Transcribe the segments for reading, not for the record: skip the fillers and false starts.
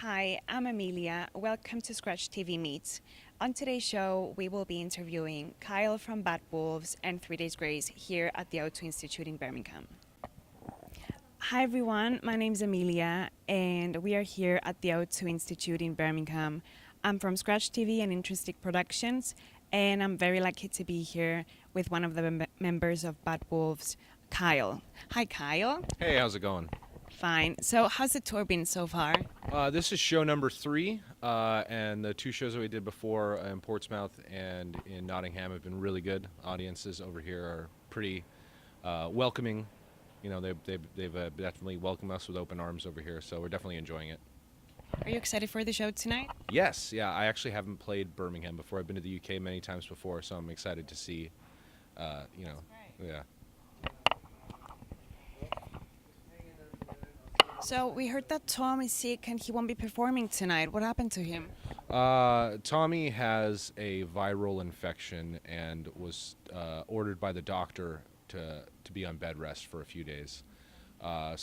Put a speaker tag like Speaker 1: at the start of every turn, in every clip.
Speaker 1: Hi, I'm Amelia. Welcome to Scratch TV Meets. On today's show, we will be interviewing Kyle from Bad Wolves and 3 Days Grace here at the O2 Institute in Birmingham. Hi everyone, my name is Amelia and we are here at the O2 Institute in Birmingham. I'm from Scratch TV and Intrinsic Productions, and I'm very lucky to be here with one of the members of Bad Wolves, Kyle. Hi Kyle.
Speaker 2: Hey, how's it going?
Speaker 1: Fine. So how's the tour been so far?
Speaker 2: This is show number 3, and the 2 shows that we did before in Portsmouth and in Nottingham have been really good. Audiences over here are pretty welcoming. You know, they've definitely welcomed us with open arms over here, so we're definitely enjoying it.
Speaker 1: Are you excited for the show tonight?
Speaker 2: Yes, yeah, I actually haven't played Birmingham before. I've been to the UK many times before, so I'm excited to see, yeah.
Speaker 1: So we heard that Tom is sick and he won't be performing tonight. What happened to him?
Speaker 2: Tommy has a viral infection and was ordered by the doctor to be on bed rest for a few days. Yeah,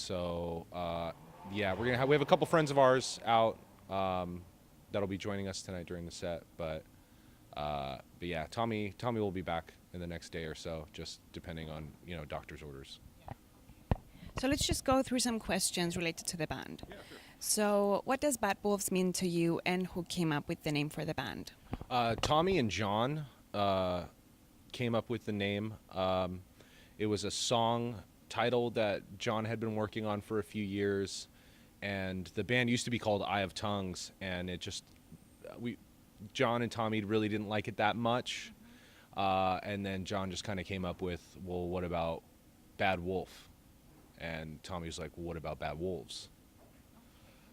Speaker 2: we have a couple friends of ours out that'll be joining us tonight during the set. But yeah, Tommy will be back in the next day or so, just depending on doctor's orders.
Speaker 1: So let's just go through some questions related to the band.
Speaker 2: Yeah, sure.
Speaker 1: So what does Bad Wolves mean to you, and who came up with the name for the band?
Speaker 2: Tommy and John came up with the name. It was a song title that John had been working on for a few years, and the band used to be called Eye of Tongues, and John and Tommy really didn't like it that much, and then John just kind of came up with, well, what about Bad Wolf? And Tommy was like, well, what about Bad Wolves?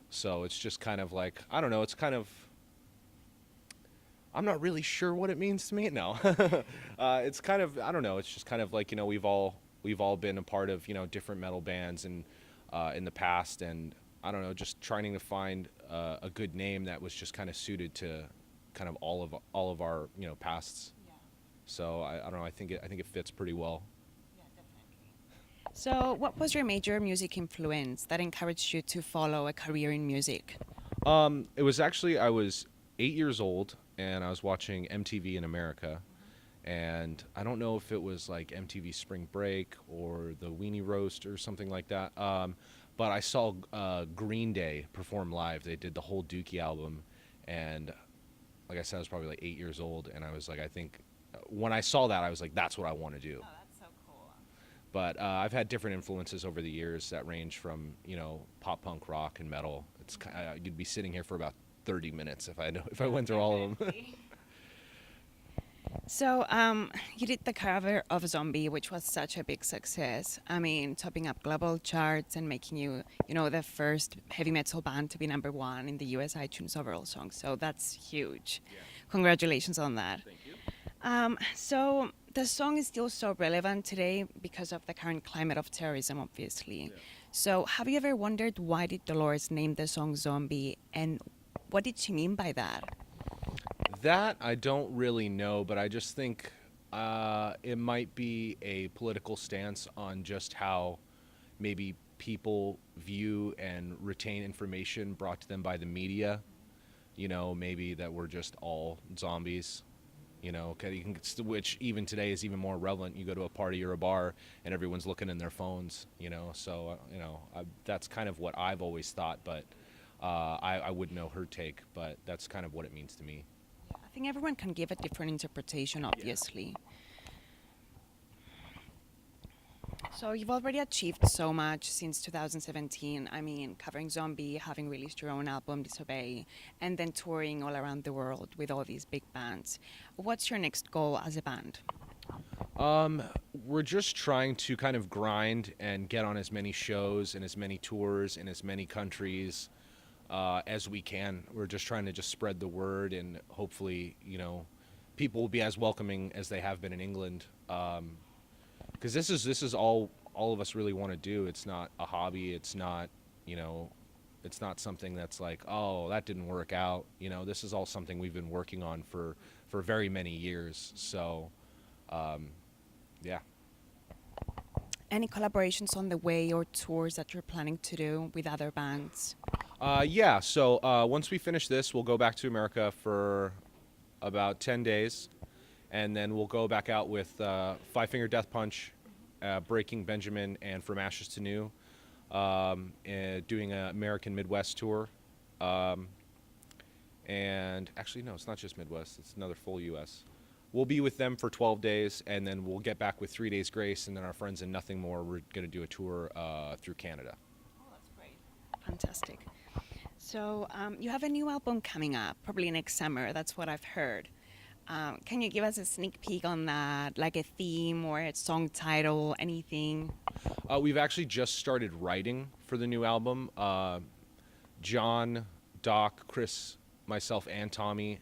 Speaker 2: So it's just kind of like, I don't know, it's kind of, I'm not really sure what it means to me. No. It's kind of, I don't know, it's just kind of like, we've all been a part of, different metal bands and in the past, and I don't know, just trying to find a good name that was just kind of suited to kind of all of our, pasts. Yeah. So I don't know, I think it fits pretty well.
Speaker 1: So what was your major music influence that encouraged you to follow a career in music?
Speaker 2: It was actually, I was 8 years old and I was watching MTV in America, and I don't know if it was like MTV Spring Break or the Weenie Roast or something like that, but I saw Green Day perform live. They did the whole Dookie album, and like I said, I was probably like 8 years old, and I was like, I think when I saw that, I was like, that's what I want to do. But I've had different influences over the years that range from, pop punk, rock, and metal. It's you'd be sitting here for about 30 minutes if I went through all of them.
Speaker 1: So you did the cover of Zombie, which was such a big success. I mean, topping up global charts and making you, the first heavy metal band to be #1 in the US iTunes overall songs. So that's huge. Yeah. Congratulations on that.
Speaker 2: Thank you.
Speaker 1: So the song is still so relevant today because of the current climate of terrorism, obviously. Yeah. So have you ever wondered why did Dolores name the song Zombie, and what did she mean by that?
Speaker 2: That I don't really know, but I just think it might be a political stance on just how maybe people view and retain information brought to them by the media. Maybe that we're just all zombies. Which even today is even more relevant. You go to a party or a bar and everyone's looking in their phones, so, that's kind of what I've always thought, but I wouldn't know her take, but that's kind of what it means to me.
Speaker 1: Yeah, I think everyone can give a different interpretation, obviously. Yeah. So you've already achieved so much since 2017. I mean, covering Zombie, having released your own album, Disobey, and then touring all around the world with all these big bands. What's your next goal as a band?
Speaker 2: We're just trying to kind of grind and get on as many shows and as many tours in as many countries as we can. We're just trying to just spread the word, and hopefully, people will be as welcoming as they have been in England. Because this is all of us really want to do. It's not a hobby. It's not, it's not something that's like, oh, that didn't work out. This is all something we've been working on for very many years. So, yeah.
Speaker 1: Any collaborations on the way or tours that you're planning to do with other bands?
Speaker 2: Yeah, so once we finish this, we'll go back to America for about 10 days, and then we'll go back out with Five Finger Death Punch, Breaking Benjamin, and From Ashes to New, and doing an American Midwest tour. Um, and actually, no, it's not just Midwest, it's another full U.S. We'll be with them for 12 days, and then we'll get back with 3 Days Grace, and then our friends in Nothing More, we're going to do a tour through Canada.
Speaker 1: Oh, that's great. Fantastic. So you have a new album coming up, probably next summer. That's what I've heard. Can you give us a sneak peek on that, like a theme or a song title, anything?
Speaker 2: We've actually just started writing for the new album. John, Doc, Chris, myself, and Tommy,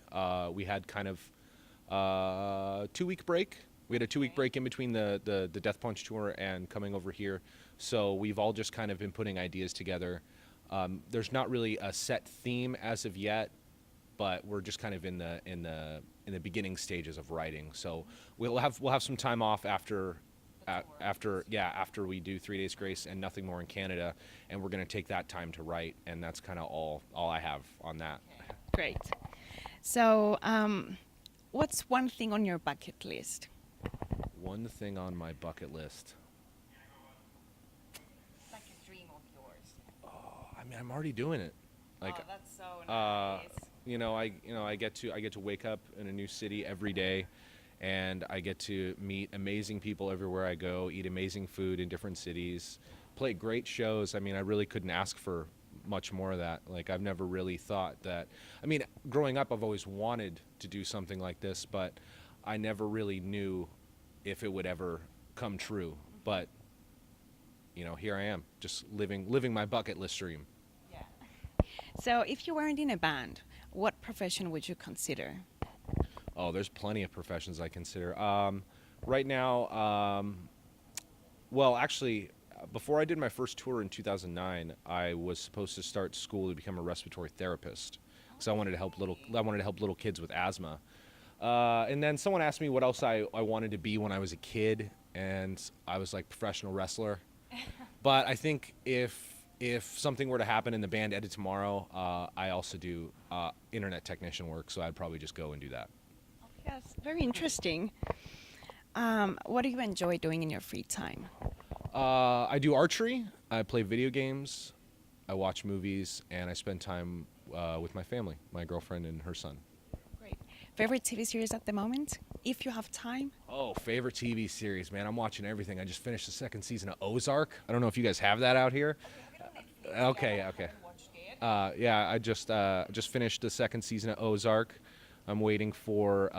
Speaker 2: we had kind of a 2-week break. We had a 2-week break in between the Death Punch tour and coming over here. So we've all just kind of been putting ideas together. There's not really a set theme as of yet, but we're just kind of in the beginning stages of writing. So we'll have some time off after we do 3 Days Grace and Nothing More in Canada, and we're going to take that time to write, and that's kind of all I have on that.
Speaker 1: Great. So what's one thing on your bucket list?
Speaker 2: One thing on my bucket list.
Speaker 1: Like a dream of yours.
Speaker 2: Oh, I mean, I'm already doing it. Like,
Speaker 1: oh, that's so nice.
Speaker 2: I get to wake up in a new city every day, and I get to meet amazing people everywhere I go, eat amazing food in different cities, play great shows. I mean, I really couldn't ask for much more of that. Like, I've never really thought that. I mean, growing up, I've always wanted to do something like this, but I never really knew if it would ever come true. But here I am, just living my bucket list dream.
Speaker 1: Yeah. So if you weren't in a band, what profession would you consider?
Speaker 2: Oh, there's plenty of professions I consider. Right now, well, actually, before I did my first tour in 2009, I was supposed to start school to become a respiratory therapist because I wanted to help little kids with asthma. And then someone asked me what else I wanted to be when I was a kid, and I was like professional wrestler. But I think if something were to happen and the band ended tomorrow, I also do internet technician work, so I'd probably just go and do that.
Speaker 1: Yes, very interesting. What do you enjoy doing in your free time?
Speaker 2: I do archery, I play video games, I watch movies, and I spend time with my family, my girlfriend and her son.
Speaker 1: Great. Favorite TV series at the moment, if you have time?
Speaker 2: Oh, favorite TV series, man. I'm watching everything. I just finished the second season of Ozark. I don't know if you guys have that out here. Okay. Yeah, I just finished the second season of Ozark. I'm waiting for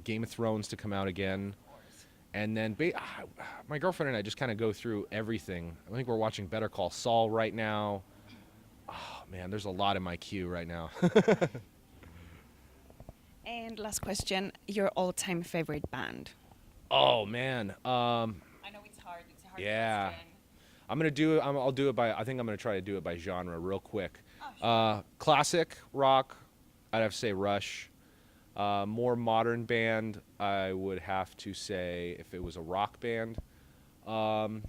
Speaker 2: Game of Thrones to come out again. And then my girlfriend and I just kind of go through everything. I think we're watching Better Call Saul right now. Oh, man, there's a lot in my queue right now.
Speaker 1: And last question, your all-time favorite band?
Speaker 2: Oh, man.
Speaker 1: I know it's hard. It's a hard
Speaker 2: Yeah.
Speaker 1: question.
Speaker 2: I'll do it by, I think I'm going to try to do it by genre real quick.
Speaker 1: Oh, sure.
Speaker 2: Classic rock, I'd have to say Rush. More modern band, I would have to say, if it was a rock band, I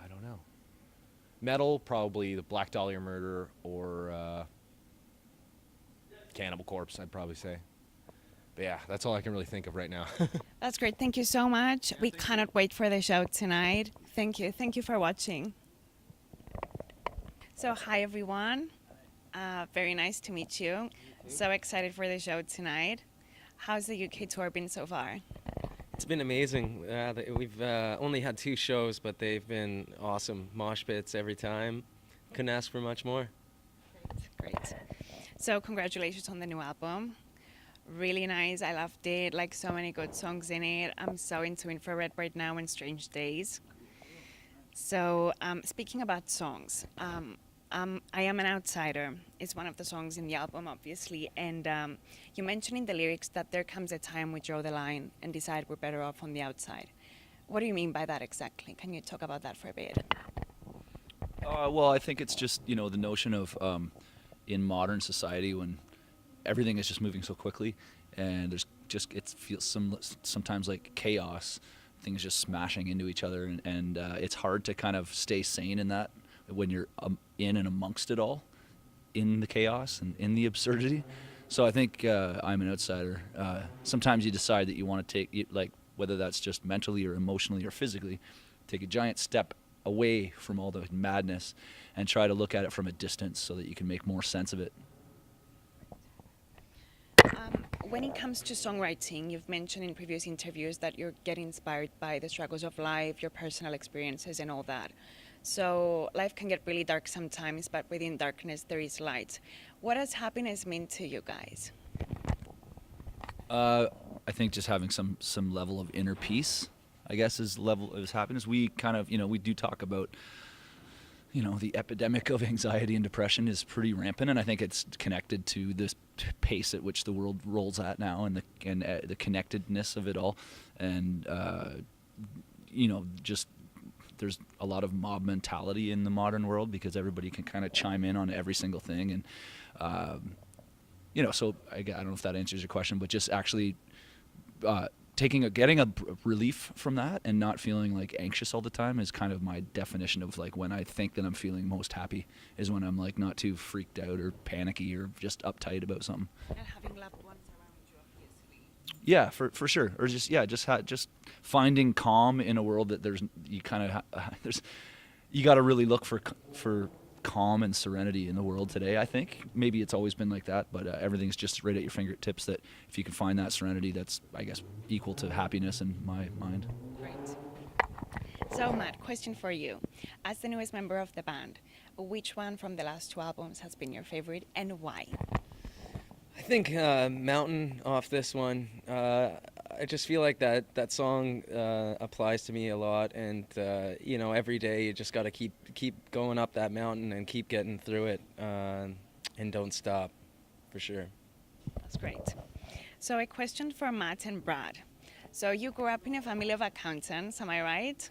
Speaker 2: don't know. Metal, probably the Black Dahlia Murder or Cannibal Corpse, I'd probably say. But yeah, that's all I can really think of right now.
Speaker 1: That's great. Thank you so much. We cannot wait for the show tonight. Thank you. Thank you for watching. So, hi, everyone. Very nice to meet you. So excited for the show tonight. How's the UK tour been so far?
Speaker 3: It's been amazing. We've only had 2 shows, but they've been awesome. Mosh pits every time. Couldn't ask for much more.
Speaker 1: Great. So congratulations on the new album. Really nice. I loved it. Like, so many good songs in it. I'm so into Infrared right now and Strange Days. So speaking about songs, I Am an Outsider is one of the songs in the album, obviously, and you mentioned in the lyrics that there comes a time we draw the line and decide we're better off on the outside. What do you mean by that exactly? Can you talk about that for a bit?
Speaker 4: Well, I think it's just, the notion of in modern society when everything is just moving so quickly and there's just, it feels sometimes like chaos, things just smashing into each other, and it's hard to kind of stay sane in that when you're in and amongst it all, in the chaos and in the absurdity. So I think I'm an outsider. Sometimes you decide that you want to take, like, whether that's just mentally or emotionally or physically, take a giant step away from all the madness and try to look at it from a distance so that you can make more sense of it.
Speaker 1: When it comes to songwriting, you've mentioned in previous interviews that you're getting inspired by the struggles of life, your personal experiences, and all that. So life can get really dark sometimes, but within darkness there is light. What does happiness mean to you guys?
Speaker 4: I think just having some level of inner peace, I guess, is happiness. We kind of, we do talk about, the epidemic of anxiety and depression is pretty rampant, and I think it's connected to this pace at which the world rolls at now, and the connectedness of it all, and just there's a lot of mob mentality in the modern world because everybody can kind of chime in on every single thing, and so I don't know if that answers your question, but just actually getting a relief from that and not feeling like anxious all the time is kind of my definition of like when I think that I'm feeling most happy, is when I'm like not too freaked out or panicky or just uptight about something.
Speaker 1: And having loved ones around you, obviously.
Speaker 4: Yeah, for sure. Or just finding calm in a world that you got to really look for calm and serenity in the world today. I think maybe it's always been like that, but everything's just right at your fingertips. That if you can find that serenity, that's, I guess, equal to happiness in my mind.
Speaker 1: Great. So Matt, question for you. As the newest member of the band, which one from the last 2 albums has been your favorite and why?
Speaker 3: I think Mountain off this one. I just feel like that song applies to me a lot, and every day you just got to keep going up that mountain and keep getting through it, and don't stop, for sure.
Speaker 1: That's great. So a question for Matt and Brad. So you grew up in a family of accountants, am I right?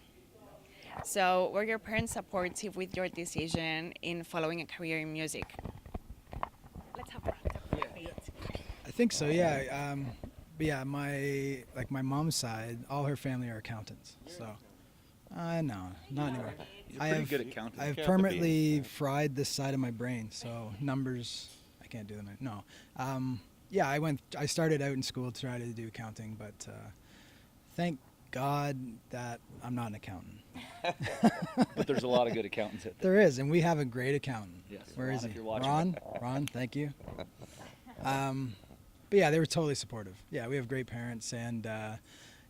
Speaker 1: So were your parents supportive with your decision in following a career in music? Let's have Brad talk for a bit.
Speaker 5: I think so, yeah. But yeah, my mom's side, all her family are accountants. So, no, not anymore.
Speaker 4: Good at counting.
Speaker 5: I've permanently fried this side of my brain, so numbers, I can't do them. No. Yeah, I started out in school to try to do accounting, but thank God that I'm not an accountant.
Speaker 4: But there's a lot of good accountants out there.
Speaker 5: There is, and we have a great accountant.
Speaker 4: Yes.
Speaker 5: Where
Speaker 4: Ron,
Speaker 5: is he?
Speaker 4: if you're watching.
Speaker 5: Ron, thank you. But yeah, they were totally supportive. Yeah, we have great parents, and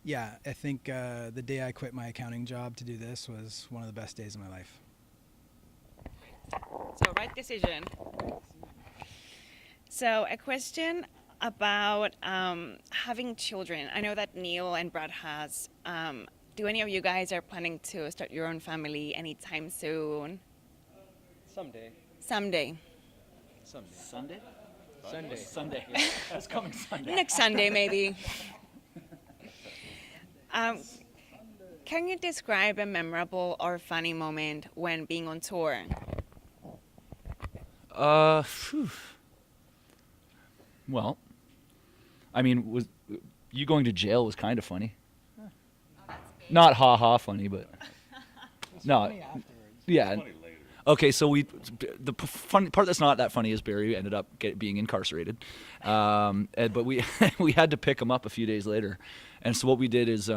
Speaker 5: yeah, I think the day I quit my accounting job to do this was one of the best days of my life.
Speaker 1: So right decision. So a question about having children. I know that Neil and Brad has. Do any of you guys are planning to start your own family anytime soon?
Speaker 3: Someday.
Speaker 1: Someday.
Speaker 4: Sunday?
Speaker 3: Sunday.
Speaker 4: Sunday. That's coming Sunday.
Speaker 1: Next Sunday, maybe. Can you describe a memorable or funny moment when being on tour?
Speaker 4: Well, I mean, was you going to jail was kind of funny. Not ha funny, but no. Yeah. Okay, so the fun part that's not that funny is Barry ended up being incarcerated, but we we had to pick him up a few days later, and so what we did is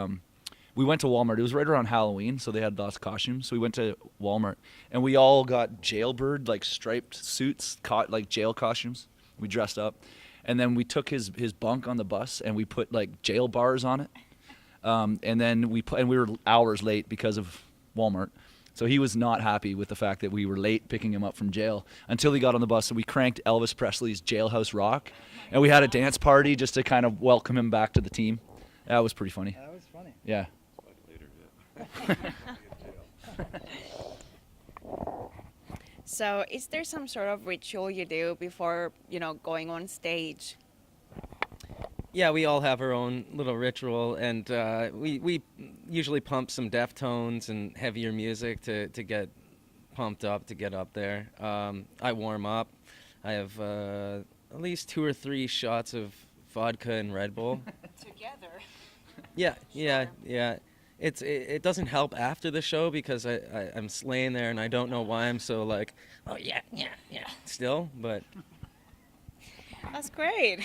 Speaker 4: we went to Walmart. It was right around Halloween, so they had lots of costumes. So we went to Walmart, and we all got jailbird, like striped suits, like jail costumes. We dressed up, and then we took his bunk on the bus, and we put like jail bars on it, and then we were hours late because of Walmart. So he was not happy with the fact that we were late picking him up from jail until he got on the bus. So we cranked Elvis Presley's Jailhouse Rock, and we had a dance party just to kind of welcome him back to the team. That was pretty funny.
Speaker 5: That was funny.
Speaker 4: Yeah.
Speaker 1: So is there some sort of ritual you do before, going on stage?
Speaker 3: Yeah, we all have our own little ritual, and we usually pump some Deftones and heavier music to get pumped up to get up there. I warm up. I have at least 2 or 3 shots of vodka and Red Bull.
Speaker 1: Together.
Speaker 3: Yeah. it doesn't help after the show because I'm laying there and I don't know why I'm so like, oh yeah, yeah, yeah, still, but
Speaker 1: That's great.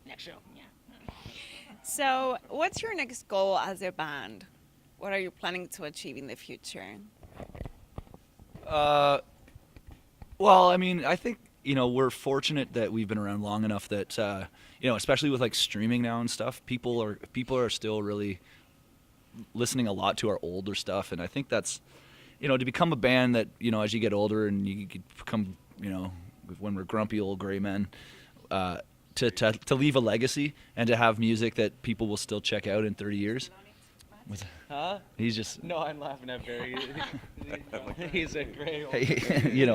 Speaker 3: next show, yeah.
Speaker 1: So, what's your next goal as a band? What are you planning to achieve in the future?
Speaker 4: Well, I mean, I think, we're fortunate that we've been around long enough that, especially with like streaming now and stuff, people are still really listening a lot to our older stuff. And I think that's, to become a band that, as you get older and you become, when we're grumpy old gray men, to leave a legacy and to have music that people will still check out in 30 years.
Speaker 3: Huh?
Speaker 4: He's just,
Speaker 3: No, I'm laughing at Barry. He's a gray old.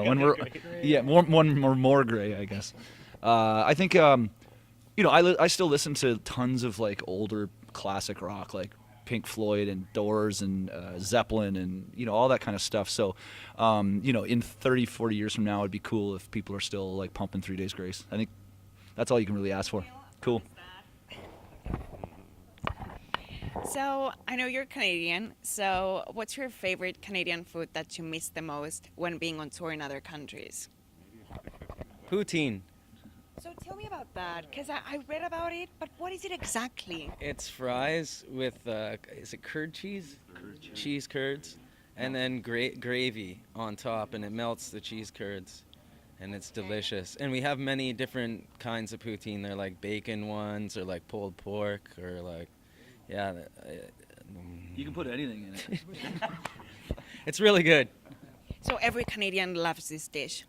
Speaker 4: when we're, more gray, I guess. I think, I still listen to tons of like older classic rock, like Pink Floyd and Doors and Zeppelin and, all that kind of stuff. So, in 30, 40 years from now, it'd be cool if people are still like pumping 3 Days Grace. I think that's all you can really ask for. Cool.
Speaker 1: So, I know you're Canadian, so what's your favorite Canadian food that you miss the most when being on tour in other countries?
Speaker 3: Poutine.
Speaker 1: So tell me about that, because I read about it, but what is it exactly?
Speaker 3: It's fries with is it curd cheese? Cheese curds, and then gravy on top, and it melts the cheese curds, and it's delicious. And we have many different kinds of poutine. They're like bacon ones, or like pulled pork, or like, yeah.
Speaker 4: You can put anything in it.
Speaker 3: It's really good.
Speaker 1: So every Canadian loves this dish.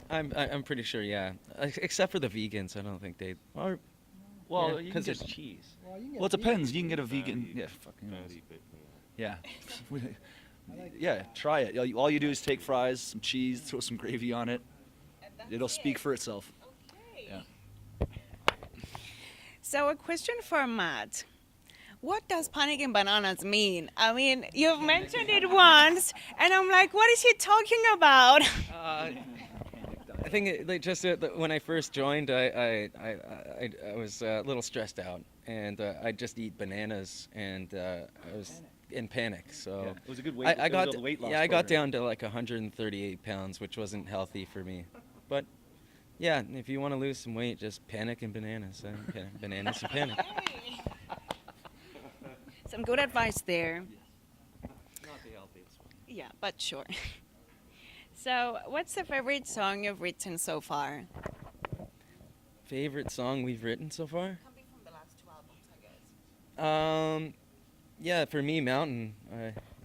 Speaker 3: I'm pretty sure, yeah. Except for the vegans, I don't think they. Or,
Speaker 4: Well,
Speaker 3: yeah,
Speaker 4: you
Speaker 3: 'cause
Speaker 4: can
Speaker 3: it's
Speaker 4: get-
Speaker 3: cheese.
Speaker 4: Well, it depends. You can get a vegan. Yeah, fucking knows. Yeah. Yeah, try it. All you do is take fries, some cheese, throw some gravy on it. It'll speak for itself. Yeah.
Speaker 1: So a question for Matt. What does panic and bananas mean? I mean, you've mentioned it once, and I'm like, what is he talking about?
Speaker 3: I think when I first joined, I was a little stressed out, and I'd just eat bananas, and I was in panic. So
Speaker 4: Yeah, it was a good weight.
Speaker 3: I
Speaker 4: it
Speaker 3: got
Speaker 4: was a weight loss
Speaker 3: I got
Speaker 4: program.
Speaker 3: down to like 138 pounds, which wasn't healthy for me. But yeah, if you want to lose some weight, just panic and bananas. Bananas and panic.
Speaker 1: Some good advice there.
Speaker 3: Not the healthiest one.
Speaker 1: Yeah, but sure. So, what's the favorite song you've written so far?
Speaker 3: Favorite song we've written so far?
Speaker 1: Coming from the last 2 albums, I guess.
Speaker 3: Yeah, for me, Mountain.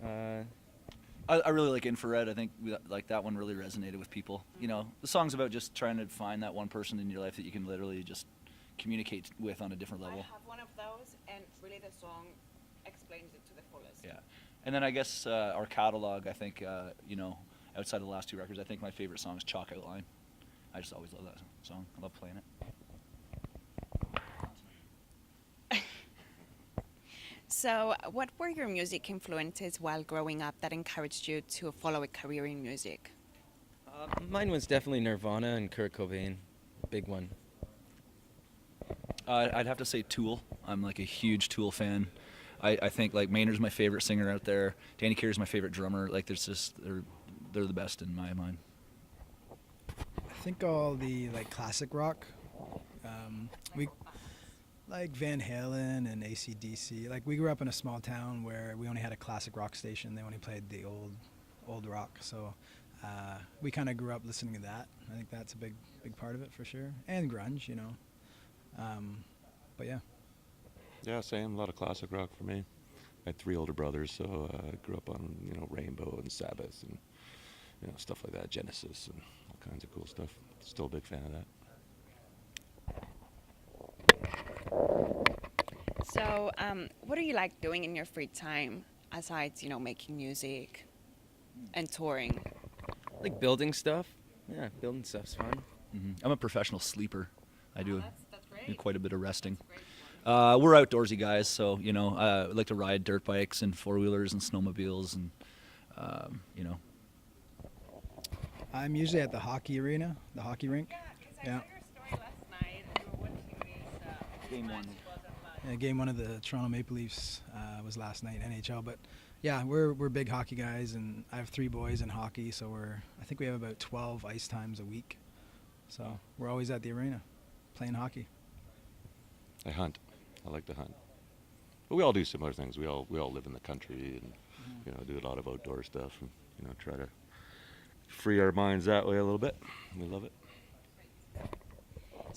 Speaker 4: I really like Infrared. I think like that one really resonated with people. The song's about just trying to find that one person in your life that you can literally just communicate with on a different level.
Speaker 1: I have one of those, and really the song explains it to the fullest.
Speaker 4: Yeah. And then I guess our catalog, I think, outside of the last 2 records, I think my favorite song is Chalk Outline. I just always love that song. I love playing it.
Speaker 1: So, what were your music influences while growing up that encouraged you to follow a career in music?
Speaker 3: Mine was definitely Nirvana and Kurt Cobain. Big one.
Speaker 4: I'd have to say Tool. I'm like a huge Tool fan. I think like Maynard's my favorite singer out there. Danny Carey's my favorite drummer. Like they're the best in my mind.
Speaker 5: I think all the like classic rock, we like Van Halen and AC/DC. Like we grew up in a small town where we only had a classic rock station. They only played the old rock. So we kind of grew up listening to that. I think that's a big part of it for sure. And grunge, but yeah.
Speaker 6: Yeah, same. A lot of classic rock for me. I had 3 older brothers, so I grew up on Rainbow and Sabbath and stuff like that, Genesis and all kinds of cool stuff. Still a big fan of that.
Speaker 1: So, what do you like doing in your free time, aside, making music and touring?
Speaker 3: Like building stuff. Yeah, building stuff's fun.
Speaker 4: I'm a professional sleeper. I do
Speaker 1: That's
Speaker 4: do
Speaker 1: great.
Speaker 4: quite a bit of resting.
Speaker 1: That's great.
Speaker 4: We're outdoorsy guys, so I like to ride dirt bikes and 4-wheelers and snowmobiles, and
Speaker 5: I'm usually at the hockey arena, the hockey rink.
Speaker 1: Yeah, because I
Speaker 5: Yeah.
Speaker 1: saw your story last night. You were watching this.
Speaker 4: Game one.
Speaker 5: Game one of the Toronto Maple Leafs was last night, NHL. But yeah, we're big hockey guys, and I have 3 boys in hockey, so I think we have about 12 ice times a week. So we're always at the arena playing hockey.
Speaker 6: I hunt. I like to hunt. But we all do similar things. We all live in the country and do a lot of outdoor stuff and try to free our minds that way a little bit. We love it.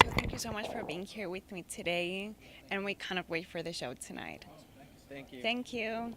Speaker 1: So thank you so much for being here with me today, and we cannot wait for the show tonight.
Speaker 3: Thank you.
Speaker 1: Thank you.